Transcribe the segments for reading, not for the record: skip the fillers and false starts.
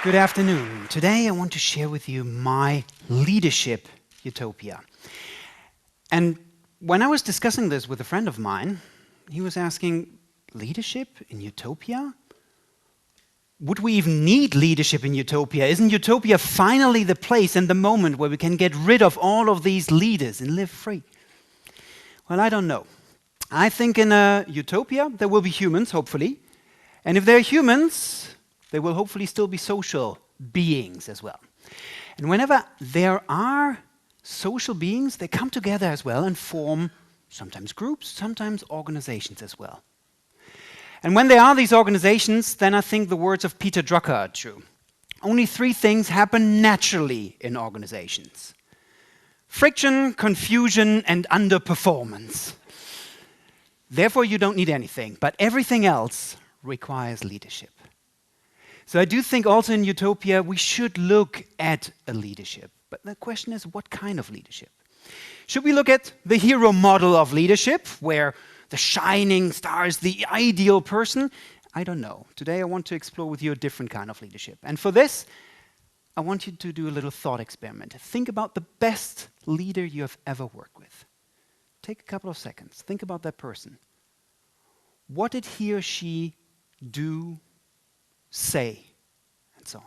Good afternoon. Today I want to share with you my leadership utopia. And when I was discussing this with a friend of mine, he was asking, leadership in utopia? Would we even need leadership in utopia? Isn't utopia finally the place and the moment where we can get rid of all of these leaders and live free? Well, I don't know. I think in a utopia there will be humans, hopefully. And if there are humans, there will hopefully still be social beings as well. And whenever there are social beings, they come together as well and form sometimes groups, sometimes organizations as well. And when there are these organizations, then I think the words of Peter Drucker are true. Only three things happen naturally in organizations: friction, confusion, and underperformance. Therefore, you don't need anything, but everything else requires leadership. So I do think also in utopia we should look at a leadership. But the question is, what kind of leadership? Should we look at the hero model of leadership, where the shining star is the ideal person? I don't know. Today I want to explore with you a different kind of leadership. And for this, I want you to do a little thought experiment. Think about the best leader you have ever worked with. Take a couple of seconds. Think about that person. What did he or she do, say, and so on?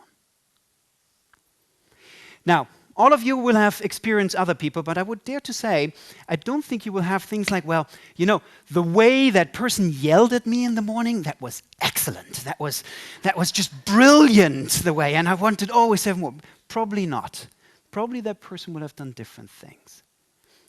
Now, all of you will have experienced other people, but I would dare to say, I don't think you will have things like, well, you know, the way that person yelled at me in the morning, that was excellent. That was just brilliant, the way, and I wanted always to have more. Probably not. Probably that person would have done different things.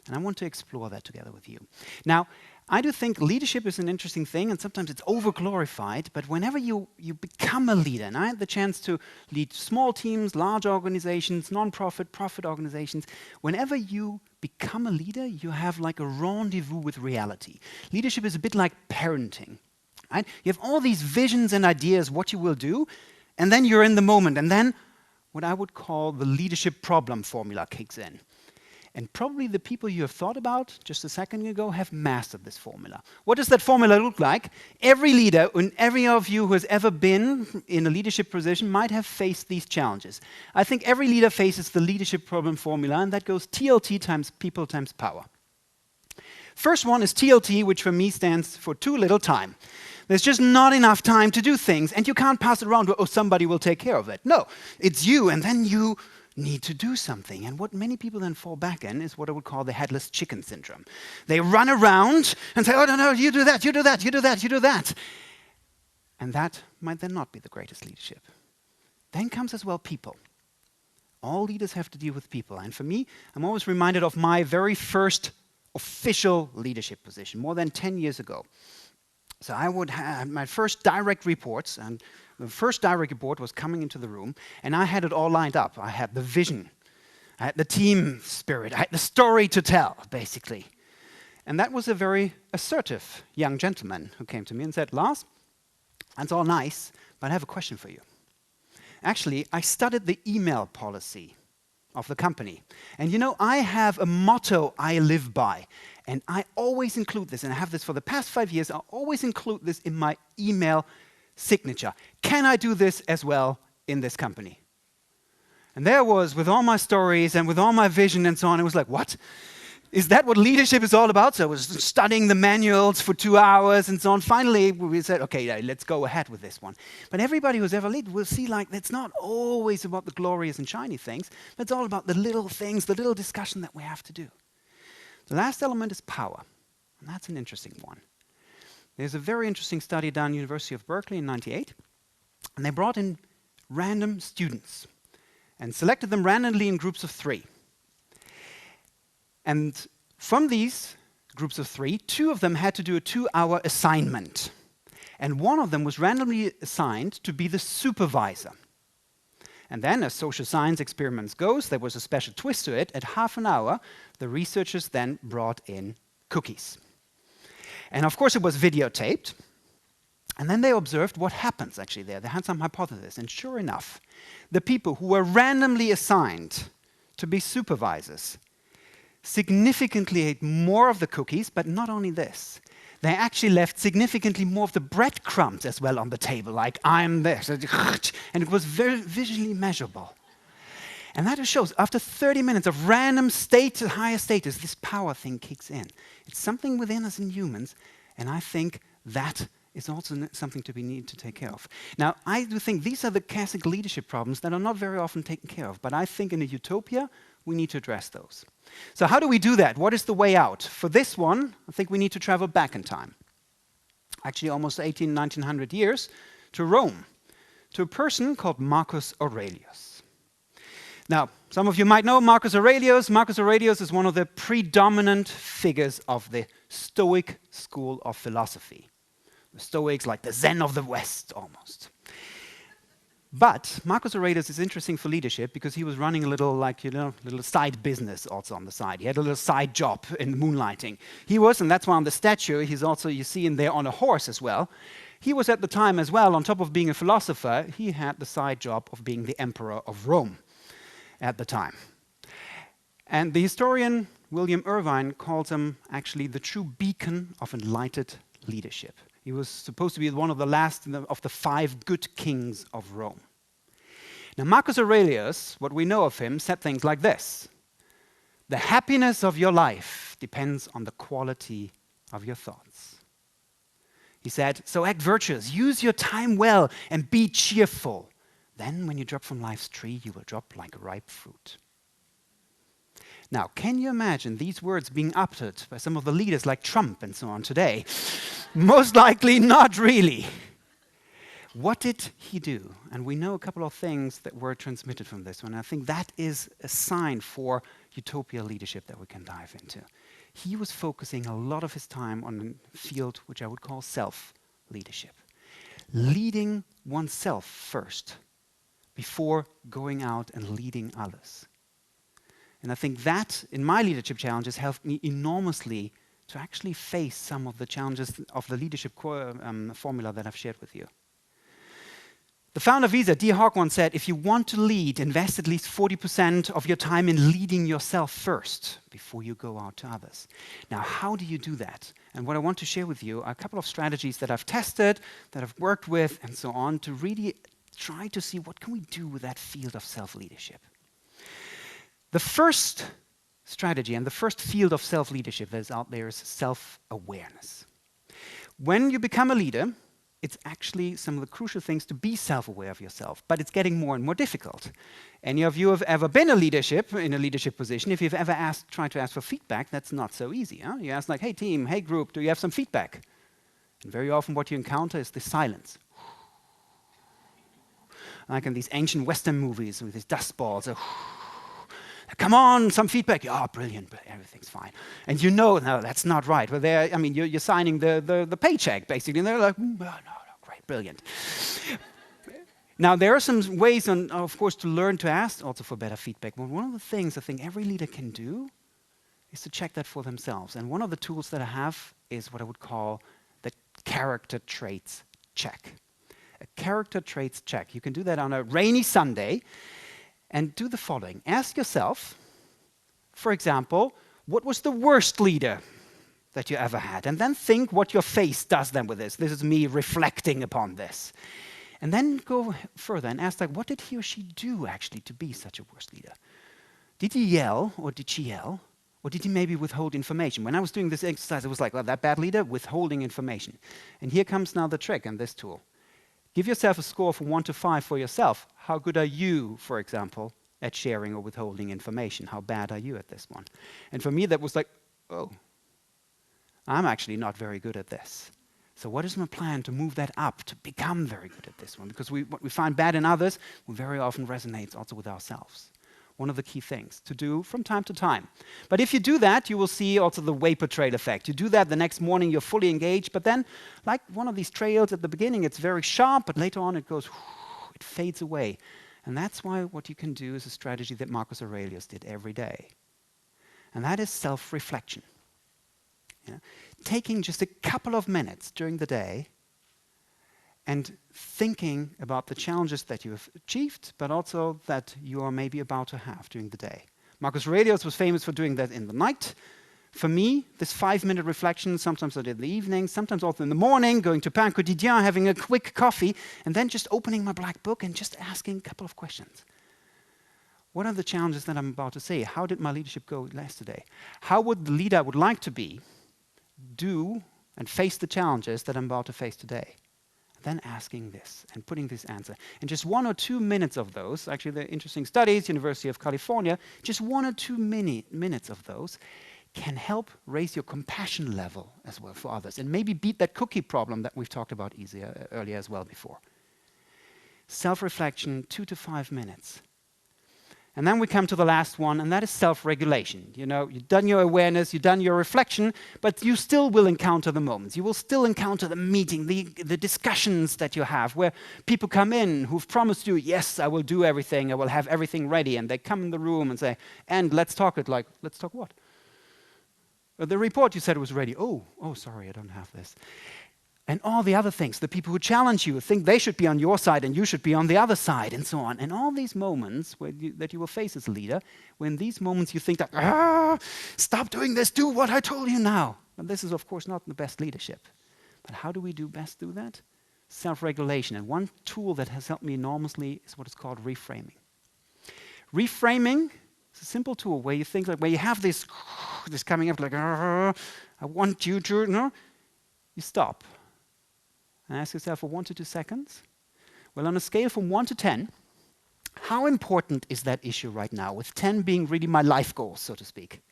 And I want to explore that together with you. Now, I do think leadership is an interesting thing, and sometimes it's over-glorified, but whenever you become a leader, and I had the chance to lead small teams, large organizations, non-profit, profit organizations, whenever you become a leader, you have like a rendezvous with reality. Leadership is a bit like parenting, right? You have all these visions and ideas what you will do, and then you're in the moment, and then what I would call the leadership problem formula kicks in. And probably the people you have thought about just a second ago have mastered this formula. What does that formula look like? Every leader, and every of you who has ever been in a leadership position might have faced these challenges. I think every leader faces the leadership problem formula, and that goes TLT times people times power. First one is TLT, which for me stands for too little time. There's just not enough time to do things, and you can't pass it around, oh, somebody will take care of it. No, it's you, and then you need to do something. And what many people then fall back in is what I would call the headless chicken syndrome. They run around and say, oh, no, you do that, you do that, you do that, you do that. And that might then not be the greatest leadership. Then comes as well people. All leaders have to deal with people. And for me, I'm always reminded of my very first official leadership position, more than 10 years ago. So I would have my first direct reports, and the first direct report was coming into the room, and I had it all lined up. I had the vision, I had the team spirit, I had the story to tell, basically. And that was a very assertive young gentleman who came to me and said, Lars, that's all nice, but I have a question for you. Actually, I studied the email policy of the company. And you know, I have a motto I live by. And I always include this, and I have this for the past 5 years, I always include this in my email signature. Can I do this as well in this company? And there I was with all my stories and with all my vision and so on. It was like, what? Is that what leadership is all about? So I was studying the manuals for 2 hours and so on. Finally, we said, okay, let's go ahead with this one. But everybody who's ever led will see like it's not always about the glorious and shiny things. It's all about the little things, the little discussion that we have to do. The last element is power, and that's an interesting one. There's a very interesting study done at the University of Berkeley in '98, and they brought in random students and selected them randomly in groups of 3. And from these groups of 3, 2 of them had to do a 2-hour assignment, and one of them was randomly assigned to be the supervisor. And then, as social science experiments goes, there was a special twist to it. At half an hour, the researchers then brought in cookies. And of course, it was videotaped. And then they observed what happens actually there. They had some hypothesis. And sure enough, the people who were randomly assigned to be supervisors significantly ate more of the cookies, but not only this. they actually left significantly more of the breadcrumbs as well on the table, like I'm this, and it was very visually measurable. And that just shows, after 30 minutes of random higher status, this power thing kicks in. It's something within us in humans, and I think that is also something to be needed to take care of. Now, I do think these are the classic leadership problems that are not very often taken care of, but I think in a utopia, we need to address those. So how do we do that? What is the way out? For this one, I think we need to travel back in time. Actually, almost 1900 years, to Rome, to a person called Marcus Aurelius. Now, some of you might know Marcus Aurelius. Marcus Aurelius is one of the predominant figures of the Stoic school of philosophy. The Stoics, like the Zen of the West, almost. But Marcus Aurelius is interesting for leadership because he was running a little, little side business also on the side. He had a little side job in moonlighting. He was, and that's why on the statue, he's also, you see him there on a horse as well. He was at the time as well, on top of being a philosopher, he had the side job of being the emperor of Rome at the time. And the historian William Irvine calls him actually the true beacon of enlightened leadership. He was supposed to be one of the last of the 5 good kings of Rome. Now, Marcus Aurelius, what we know of him, said things like this: the happiness of your life depends on the quality of your thoughts. He said, so act virtuous, use your time well, and be cheerful. Then, when you drop from life's tree, you will drop like ripe fruit. Now, can you imagine these words being uttered by some of the leaders like Trump and so on today? Most likely not really. What did he do? And we know a couple of things that were transmitted from this one. I think that is a sign for utopia leadership that we can dive into. He was focusing a lot of his time on a field which I would call self-leadership. Leading oneself first before going out and leading others. And I think that, in my leadership challenges, helped me enormously to actually face some of the challenges of the leadership formula that I've shared with you. The founder of Visa, D. Hawk, once said, if you want to lead, invest at least 40% of your time in leading yourself first before you go out to others. Now, how do you do that? And what I want to share with you are a couple of strategies that I've tested, that I've worked with, and so on, to really try to see what can we do with that field of self-leadership. The first strategy and the first field of self-leadership that is out there is self-awareness. When you become a leader, it's actually some of the crucial things to be self-aware of yourself, but it's getting more and more difficult. Any of you have ever been in a leadership position, if you've ever tried to ask for feedback, that's not so easy. Huh? You ask like, hey team, hey group, do you have some feedback? And very often what you encounter is this silence. Like in these ancient Western movies with these dust balls. Come on, some feedback. Oh, brilliant, but everything's fine. And you know, no, that's not right. Well, you're signing the paycheck, basically. And they're like, no, great, brilliant. Now, there are some ways, of course, to learn to ask also for better feedback. But one of the things I think every leader can do is to check that for themselves. And one of the tools that I have is what I would call the character traits check. A character traits check. You can do that on a rainy Sunday. And do the following. Ask yourself, for example, what was the worst leader that you ever had? And then think what your face does then with this. This is me reflecting upon this. And then go further and ask, what did he or she do actually to be such a worst leader? Did he yell or did she yell? Or did he maybe withhold information? When I was doing this exercise, it was like, well, that bad leader, withholding information. And here comes now the trick in this tool. Give yourself a score from 1 to 5 for yourself. How good are you, for example, at sharing or withholding information? How bad are you at this one? And for me, that was like, oh, I'm actually not very good at this. So what is my plan to move that up, to become very good at this one? Because what we find bad in others very often resonates also with ourselves. One of the key things to do from time to time. But if you do that, you will see also the vapor trail effect. You do that the next morning, you're fully engaged, but then, like one of these trails at the beginning, it's very sharp, but later on it goes, it fades away. And that's why what you can do is a strategy that Marcus Aurelius did every day. And that is self-reflection. Yeah? Taking just a couple of minutes during the day and thinking about the challenges that you have achieved, but also that you are maybe about to have during the day. Marcus Aurelius was famous for doing that in the night. For me, this 5-minute reflection, sometimes I did in the evening, sometimes also in the morning, going to Pain Quotidien, having a quick coffee, and then just opening my black book and just asking a couple of questions. What are the challenges that I'm about to say? How did my leadership go yesterday? How would the leader I would like to be do and face the challenges that I'm about to face today? Then asking this and putting this answer. And just 1 or 2 minutes of those, actually the interesting studies, University of California, just 1 or 2 minutes of those can help raise your compassion level as well for others and maybe beat that cookie problem that we've talked about earlier as well before. Self-reflection, 2 to 5 minutes. And then we come to the last one, and that is self-regulation. You know, you've done your awareness, you've done your reflection, but you still will encounter the moments. You will still encounter the meeting, the discussions that you have, where people come in who've promised you, yes, I will do everything, I will have everything ready, and they come in the room and say, and let's talk it like, let's talk what? The report you said was ready. Oh, sorry, I don't have this. And all the other things, the people who challenge you think they should be on your side and you should be on the other side and so on. And all these moments that you will face as a leader, when these moments you think that, stop doing this, do what I told you now. And this is, of course, not the best leadership. But how do we best do that? Self-regulation. And one tool that has helped me enormously is what is called reframing. Reframing is a simple tool where you think, like, where you have this coming up, like, I want you to, no? You stop. And ask yourself for 1 to 2 seconds. Well, on a scale from 1 to 10, how important is that issue right now? With 10 being really my life goal, so to speak.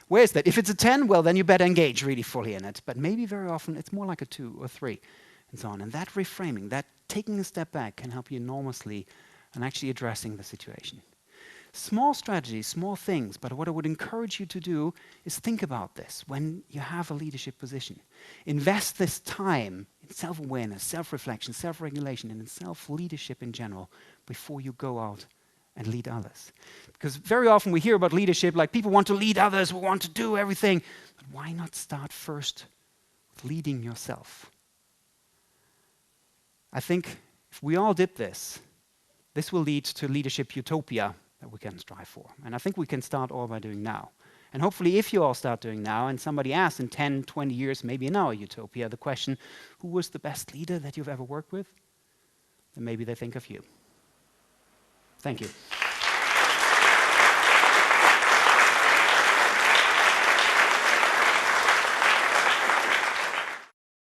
Where is that? If it's a 10, well, then you better engage really fully in it. But maybe very often it's more like a 2 or 3, and so on. And that reframing, that taking a step back can help you enormously in actually addressing the situation. Small strategies, small things, but what I would encourage you to do is think about this when you have a leadership position. Invest this time in self-awareness, self-reflection, self-regulation, and in self-leadership in general before you go out and lead others. Because very often we hear about leadership like people want to lead others, we want to do everything. But why not start first with leading yourself? I think if we all did this, this will lead to leadership utopia that we can strive for. And I think we can start all by doing now. And hopefully if you all start doing now and somebody asks in 10, 20 years, maybe in our utopia, the question, who was the best leader that you've ever worked with? Then maybe they think of you. Thank you.